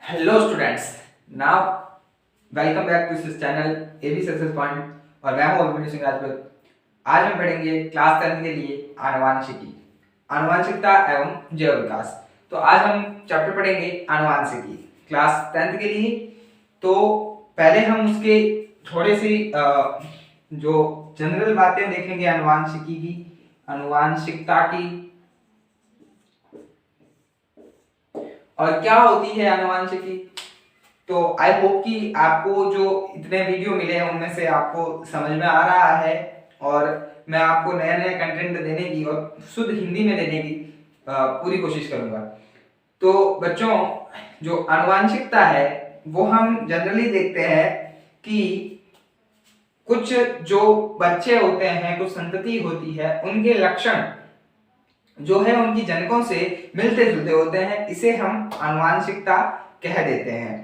Hello students, now welcome back to this channel AB success point और मैं हूं अभिमन्यु सिंह राजपूत। आज हम पढ़ेंगे क्लास 10 के लिए आनुवांशिकी, आनुवांशिकता एवं जैव विकास। तो आज हम चैप्टर पढ़ेंगे आनुवांशिकी क्लास 10 के लिए। तो पहले हम उसके थोड़े सी जो जनरल बातें देखेंगे आनुवांशिकी की, आनुवांशिकता की, और क्या होती है आनुवांशिकी। तो आई होप कि आपको जो इतने वीडियो मिले हैं उनमें से आपको समझ में आ रहा है और मैं आपको नया नया कंटेंट देने की और शुद्ध हिंदी में देने की पूरी कोशिश करूंगा। तो बच्चों, जो आनुवांशिकता है वो हम जनरली देखते हैं कि कुछ जो बच्चे होते हैं, कुछ संतति होती है, उनके लक्षण जो है उनकी जनकों से मिलते जुलते होते हैं, इसे हम आनुवांशिकता कह देते हैं।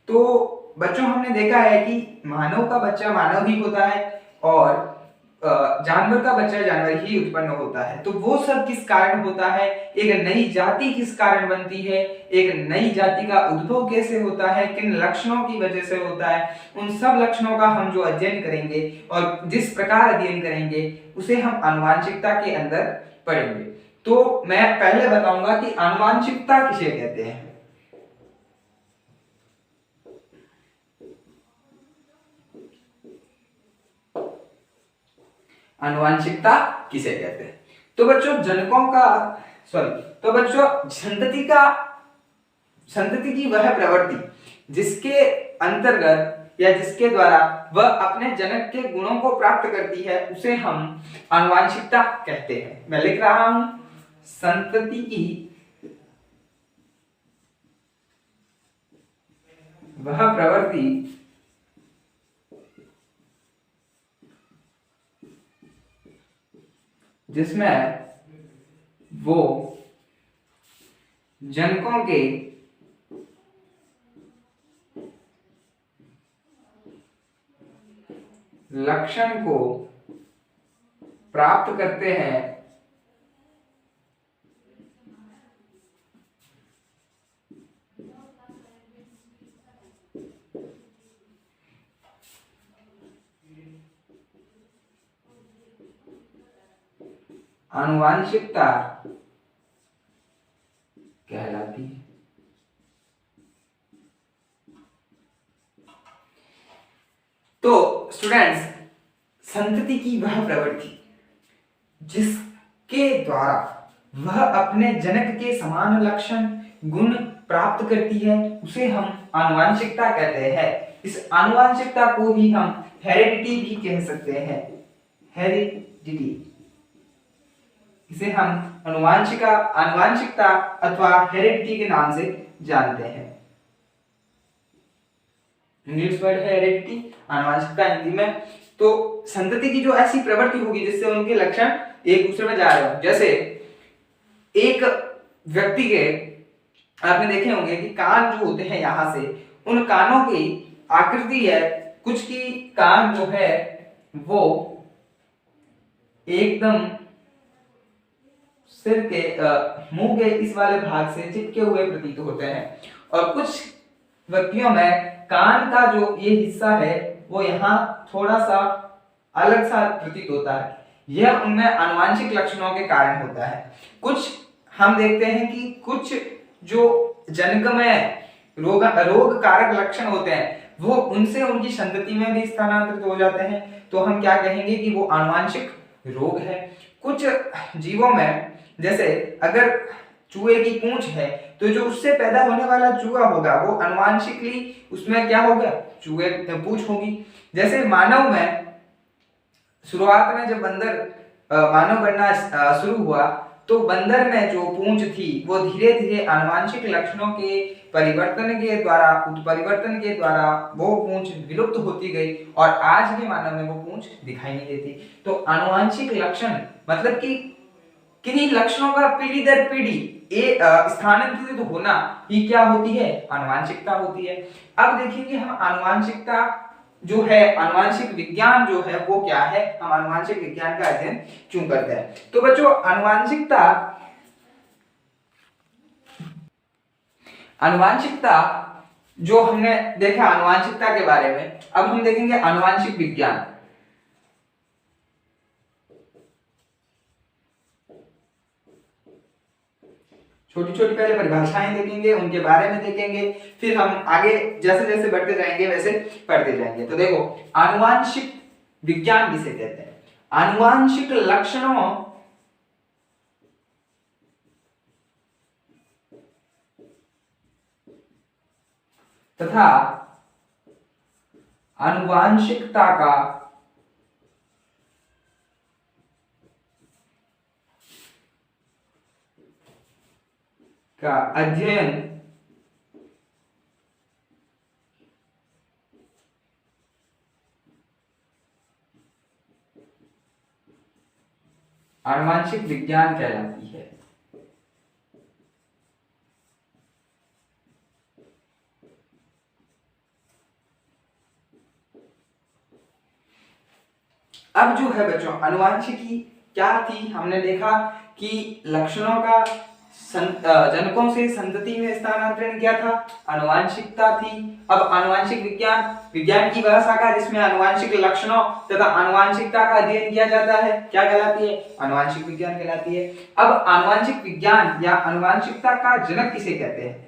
तो बच्चों, हमने देखा है कि मानव का बच्चा मानव ही होता है और जानवर का बच्चा जानवर ही उत्पन्न होता है। तो वो सब किस कारण होता है, एक नई जाति किस कारण बनती है, एक नई जाति का उद्भव कैसे होता है, किन लक्षणों की वजह से होता है, उन सब लक्षणों का हम जो अध्ययन करेंगे और जिस प्रकार अध्ययन करेंगे उसे हम आनुवांशिकता के अंदर पढ़ेंगे। तो मैं पहले बताऊंगा कि आनुवांशिकता किसे कहते हैं। आनुवांशिकता किसे कहते हैं? तो बच्चों, जनकों का तो बच्चों, संतति की वह प्रवृत्ति जिसके अंतर्गत या जिसके द्वारा वह अपने जनक के गुणों को प्राप्त करती है उसे हम आनुवांशिकता कहते हैं। मैं लिख रहा हूं, संतति की वह प्रवृत्ति जिसमें वो जनकों के लक्षण को प्राप्त करते हैं आनुवांशिकता कहलाती है। तो स्टूडेंट्स, संतति की वह प्रवृत्ति जिसके द्वारा वह अपने जनक के समान लक्षण गुण प्राप्त करती है उसे हम आनुवांशिकता कहते हैं। इस आनुवांशिकता को ही हम हेरिडिटी भी कह सकते हैं। हेरिडिटी, इसे हम आनुवांशिकता अथवा हेरिडिटी के नाम से जानते हैं। इंग्लिश वर्ड है हेरिडिटी, आनुवांशिकता हिंदी में। तो संतति की जो ऐसी प्रवृत्ति होगी जिससे उनके लक्षण एक दूसरे में जा रहे हो। जैसे एक व्यक्ति के आपने देखे होंगे कि कान जो होते हैं, यहां से उन कानों की आकृति है, कुछ की कान जो है वो एकदम सिर के मुंह के इस वाले भाग से चिपके हुए प्रतीत होते हैं और कुछ व्यक्तियों में कान का जो ये हिस्सा है वो यहाँ थोड़ा सा अलग सा प्रतीत होता है। यह उनमें आनुवांशिक लक्षणों के कारण होता है। कुछ हम देखते हैं कि कुछ जो जनकमय रोग कारक लक्षण होते हैं वो उनसे उनकी संतति में भी स्थानांतरित हो जाते हैं। तो हम क्या कहेंगे कि वो आनुवांशिक रोग है। कुछ जीवों में, जैसे अगर चूहे की पूंछ है तो जो उससे पैदा होने वाला चूहा होगा वो आनुवांशिकली उसमें क्या होगा, चूहे पूंछ होगी। जैसे मानव में शुरुआत में जब बंदर मानव बनना शुरू हुआ तो बंदर में जो पूंछ थी वो धीरे धीरे आनुवांशिक लक्षणों के उत्परिवर्तन के द्वारा वो पूंछ विलुप्त होती गई और आज के मानव में वो पूंछ दिखाई नहीं देती। तो आनुवांशिक लक्षण मतलब कि किन्हीं लक्षणों का पीढ़ी दर पीढ़ी स्थानांतरित होना ही क्या होती है, आनुवांशिकता होती है। अब देखेंगे हम आनुवांशिकता जो है, आनुवांशिक विज्ञान जो है वो क्या है, हम आनुवांशिक विज्ञान का अध्ययन क्यों करते हैं। तो बच्चों, आनुवांशिकता जो हमने देखा आनुवांशिकता के बारे में, अब हम देखेंगे आनुवांशिक विज्ञान। छोटी छोटी पहले परिभाषाएं देखेंगे, उनके बारे में देखेंगे, फिर हम आगे जैसे जैसे बढ़ते जाएंगे वैसे पढ़ते जाएंगे। तो देखो, आनुवांशिक विज्ञान किसे कहते हैं? आनुवांशिक लक्षणों तथा आनुवांशिकता का अध्ययन आनुवांशिक विज्ञान कहलाती है। अब जो है बच्चों, आनुवांशिकी क्या थी? हमने देखा कि लक्षणों का जनकों से संतति में स्थानांतरण किया था, आनुवांशिकता थी। अब आनुवांशिक विज्ञान, विज्ञान की वह शाखा जिसमें आनुवांशिक लक्षणों तथा आनुवांशिकता का अध्ययन किया जाता है, क्या कहलाती है? आनुवांशिक विज्ञान कहलाती है। अब आनुवांशिक विज्ञान या आनुवांशिकता का जनक किसे कहते हैं?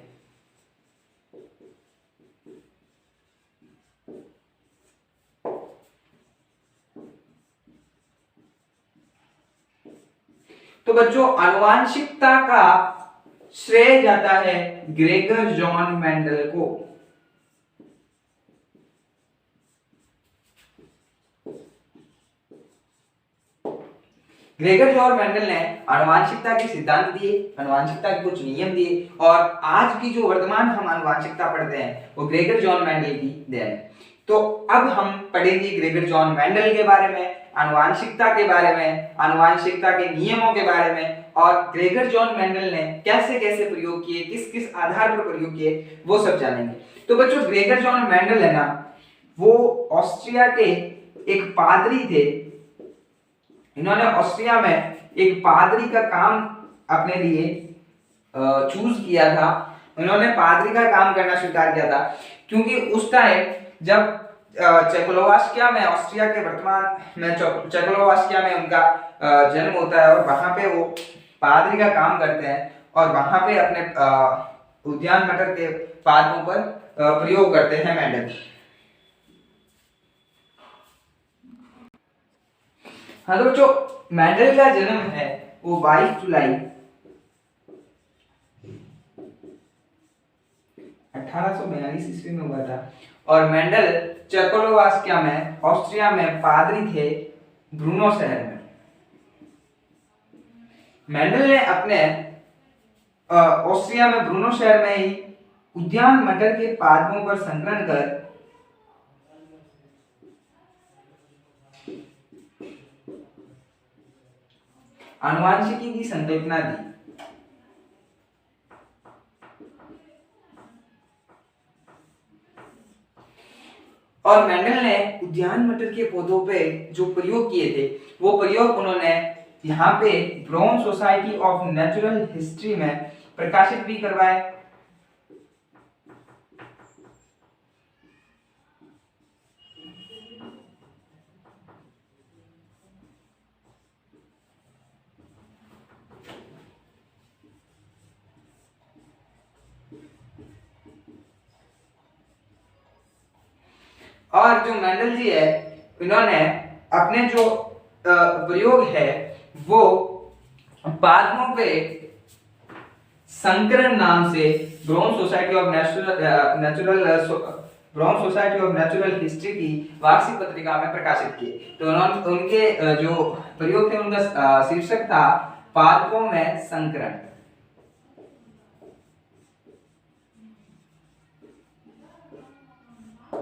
तो बच्चों, आनुवांशिकता का श्रेय जाता है ग्रेगर जॉन मेंडल को। ग्रेगर जॉन मेंडल ने आनुवांशिकता के सिद्धांत दिए, आनुवांशिकता के कुछ नियम दिए, और आज की जो वर्तमान हम आनुवांशिकता पढ़ते हैं वो ग्रेगर जॉन मेंडल की देन है। तो अब हम पढ़ेंगे ग्रेगर जॉन मेंडल के बारे में, आनुवांशिकता के बारे में, आनुवांशिकता के नियमों के बारे में, और ग्रेगर जॉन मेंडल ने कैसे कैसे प्रयोग किए, किस किस आधार पर प्रयोग किए, वो सब जानेंगे। तो बच्चों, ग्रेगर जॉन मेंडल है ना, वो ऑस्ट्रिया के एक पादरी थे। इन्होंने ऑस्ट्रिया में एक पादरी का काम अपने लिए चूज किया था। उन्होंने पादरी का काम करना स्वीकार किया था, क्योंकि उस टाइम जब चेकोस्लोवाकिया में, ऑस्ट्रिया के वर्तमान में चेकोस्लोवाकिया में उनका जन्म होता है, और वहां पे वो पादरी का काम करते हैं, और वहां पे अपने उद्यान मटर के पादपों पर प्रयोग करते हैं मेंडल। हाँ तो बच्चों, मेंडल का जन्म है वो 22 जुलाई 1842 ईस्वी में हुआ था, और मेंडल चेकोस्लोवाकिया में, ऑस्ट्रिया में पादरी थे, ब्रूनो शहर में। मेंडल ने अपने ऑस्ट्रिया में ब्रूनो शहर में ही उद्यान मटर के पादपों पर संकलन कर आनुवांशिकी की संकल्पना दी। और मेंडल ने उद्यान मटर के पौधों पे जो प्रयोग किए थे, वो प्रयोग उन्होंने यहाँ पे brown society of natural history में प्रकाशित भी करवाए। और जो मेंडल जी है, इन्होंने अपने जो प्रयोग है वो पादपों पे संकरण नाम से brown society of natural history की वार्षिक पत्रिका में प्रकाशित किए। तो उन्होंने उनके जो प्रयोग थे उनका शीर्षक था पादपों में संकरण।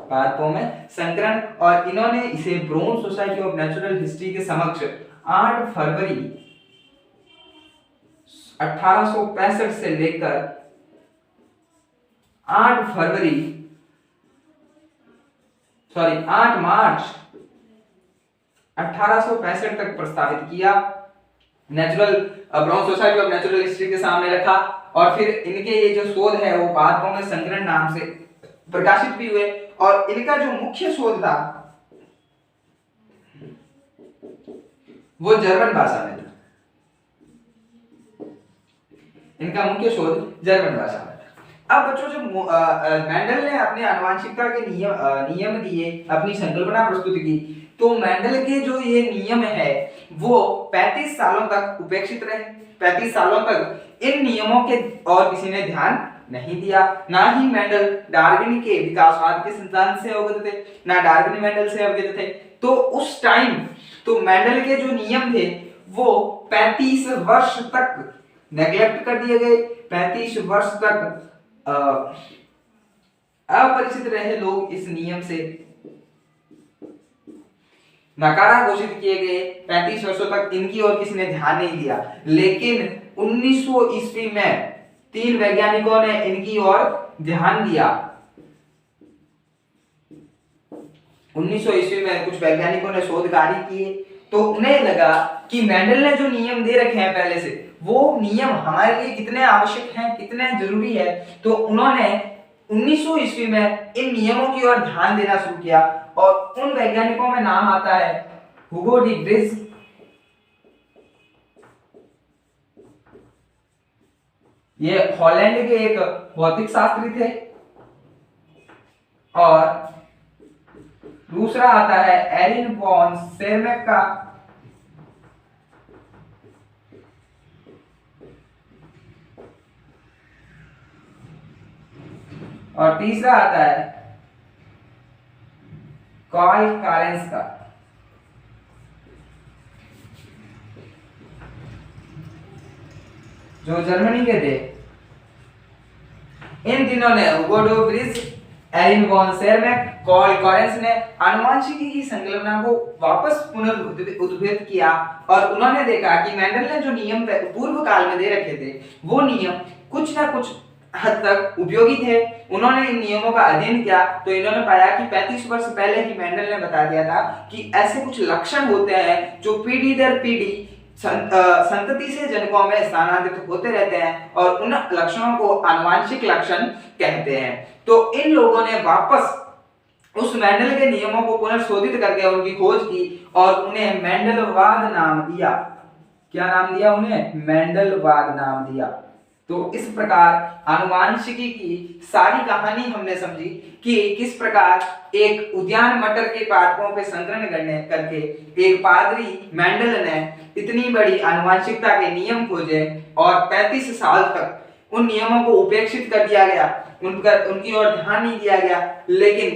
पादपों में संकरण, और इन्होंने इसे brown society of natural history के समक्ष 8 फरवरी 1865 से लेकर 8 मार्च 1865 तक प्रस्तावित किया। Brown society of natural history के सामने रखा, और फिर इनके ये जो शोध है वो पादपों में संकरण नाम से प्रकाशित भी हुए और इनका जो मुख्य शोध था वो जर्मन भाषा में था। इनका मुख्य शोध जर्मन भाषा में था। अब बच्चों जो मेंडल ने अपने आनुवंशिकता के नियम दिए, अपनी संकल्पना प्रस्तुत की, तो मेंडल के जो ये नियम है वो 35 सालों तक उपेक्षित रहे। 35 सालों तक इन नियमों के और किसी ने ध्यान नहीं दिया। ना ही मेंडल डार्विन के विकासवाद के सिद्धांत से अवगत थे, ना डार्विन मेंडल से अवगत थे। तो उस टाइम तो मेंडल के जो नियम थे वो 35 वर्ष तक नेग्लेक्ट कर दिए गए। 35 वर्ष तक अपरिचित रहे लोग, इस नियम से नकारा घोषित किए गए। 35 वर्षों तक इनकी और किसी ने ध्यान नहीं दिया। लेकिन 1900 ईस्वी में 3 वैज्ञानिकों ने इनकी ओर ध्यान दिया। 1900 ईस्वी में कुछ वैज्ञानिकों ने शोध कार्य किए, तो उन्हें लगा कि मेंडल ने जो नियम दे रखे हैं पहले से, वो नियम हमारे लिए कितने आवश्यक हैं, कितने जरूरी है। तो उन्होंने 1900 ईस्वी में इन नियमों की ओर ध्यान देना शुरू किया और उन वैज्ञानिकों में नाम आता है हुगो डी व्रिज, ये हॉलैंड के एक भौतिक शास्त्री थे। और दूसरा आता है एरिन वॉन सेरमैक का, और तीसरा आता है कार्ल कॉरेंस का। जो जर्मनी के थे। इन तीनों ने Hugo de Vries, Erich von Tschermak, Carl Correns ने आनुवंशिकी की संकल्पना को वापस पुनरुद्धित किया और उन्होंने देखा कि मेंडल ने जो नियम पूर्व काल में दे रखे थे वो नियम कुछ ना कुछ हद तक उपयोगी थे। उन्होंने इन नियमों का अध्ययन किया तो इन्होंने पाया कि 35 वर्ष पहले ही मेंडल ने बता दिया था कि ऐसे कुछ लक्षण होते हैं जो पीढ़ी दर पीढ़ी संतति से जनकों में स्थानांतरित होते रहते हैं और उन लक्षणों को आनुवंशिक लक्षण कहते हैं। तो इन लोगों ने वापस उस मेंडल के नियमों को पुनर्शोधित करके उनकी खोज की और उन्हें मेंडलवाद नाम दिया। क्या नाम दिया उन्हें? मेंडलवाद नाम दिया। तो इस प्रकार आनुवंशिकी की सारी कहानी हमने समझी कि किस प्रकार एक उद्यान मटर के पादपों पे संकलन करके एक पादरी मेंडल ने इतनी बड़ी आनुवंशिकता के नियम खोजे और 35 साल तक उन नियमों को उपेक्षित कर दिया गया, उनकी ओर ध्यान नहीं दिया गया। लेकिन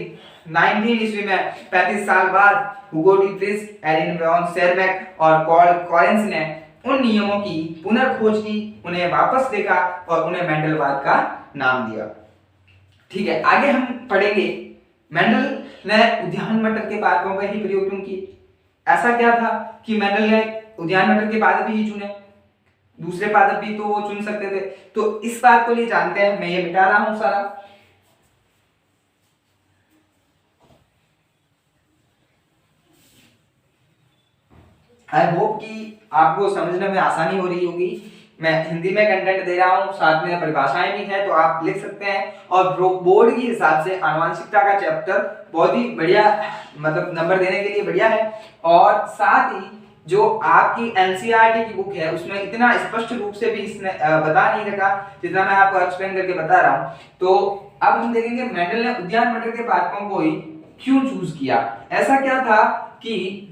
19 ईस्वी में 35 साल बाद हुगो डी व्रिज, एरिन वॉन सेरमैक और कार्ल कॉरेंस ने उन नियमों की पुनर्खोज की, उन्हें वापस देखा और उन्हें मेंडलवाद का नाम दिया। ठीक है, आगे हम पढ़ेंगे मेंडल ने उद्यान मटर के पादपों का ही प्रयोग क्यों की। ऐसा क्या था कि मेंडल ने उद्यान मटर के पादप ही चुने, दूसरे पादप भी तो वो चुन सकते थे। तो इस बात को लिए जानते हैं, मैं ये मिटा रहा हूं सारा। आई होप कि आपको समझने में आसानी हो रही होगी। मैं हिंदी में कंटेंट दे रहा हूँ, साथ में परिभाषाएं भी हैं, तो आप लिख सकते हैं। और बोर्ड के हिसाब से आनुवंशिकता का चैप्टर बहुत ही बढ़िया, मतलब नंबर देने के लिए बढ़िया है। और साथ ही जो आपकी एनसीईआरटी की बुक है उसमें इतना स्पष्ट रूप से भी इसने बता नहीं रखा जितना मैं आपको एक्सप्लेन करके बता रहा हूँ। तो अब हम देखेंगे मेंडल ने उद्यान मटर के पादपों को ही क्यों चूज किया। ऐसा क्या था कि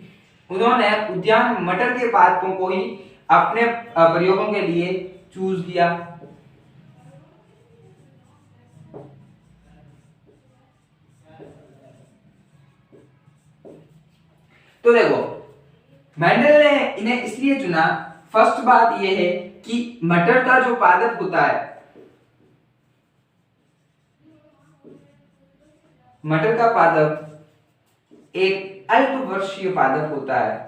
उन्होंने उद्यान मटर के पादपों को ही अपने प्रयोगों के लिए चूज किया। तो देखो, मेंडल ने इन्हें इसलिए चुना, फर्स्ट बात यह है कि मटर का जो पादप होता है, मटर का पादप एक अल्पवर्षीय पादप होता है।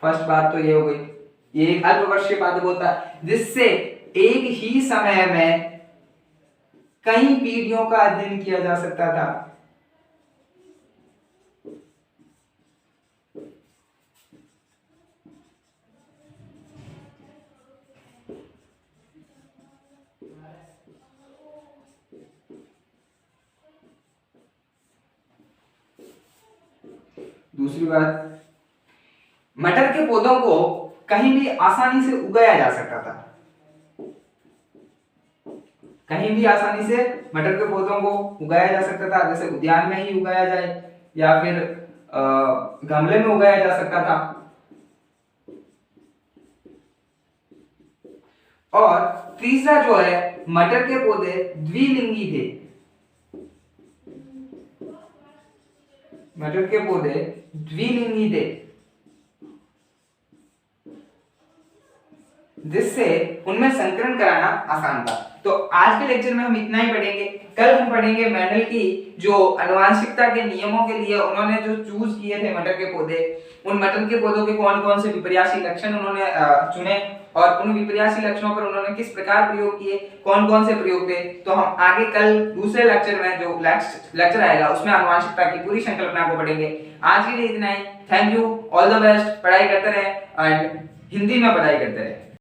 फर्स्ट बात तो ये हो गई, ये एक अल्पवर्षीय पादप होता है जिससे एक ही समय में कई पीढ़ियों का अध्ययन किया जा सकता था। दूसरी बात, मटर के पौधों को कहीं भी आसानी से उगाया जा सकता था। कहीं भी आसानी से मटर के पौधों को उगाया जा सकता था, जैसे उद्यान में ही उगाया जाए या फिर गमले में उगाया जा सकता था। और तीसरा जो है, मटर के पौधे द्विलिंगी थे। मटर के पौधे द्विलिंगी थे, जिससे उनमें संकरण कराना आसान था। तो आज के लेक्चर में हम इतना ही पढ़ेंगे। कल हम पढ़ेंगे मेंडल की जो आनुवंशिकता के नियमों के लिए उन्होंने जो चूज किए थे मटर के पौधे, उन मटर के पौधों के कौन कौन से विपर्यासी लक्षण उन्होंने चुने और उन विपर्यासी लक्षणों पर उन्होंने किस प्रकार प्रयोग किए, कौन कौन से प्रयोग थे। तो हम आगे कल दूसरे लेक्चर में जो लेक्चर आएगा उसमें आनुवंशिकता की पूरी संकल्पना को पढ़ेंगे। आज के लिए इतना ही। Thank you, all the best. पढ़ाई करते रहे एंड हिंदी में पढ़ाई करते रहे।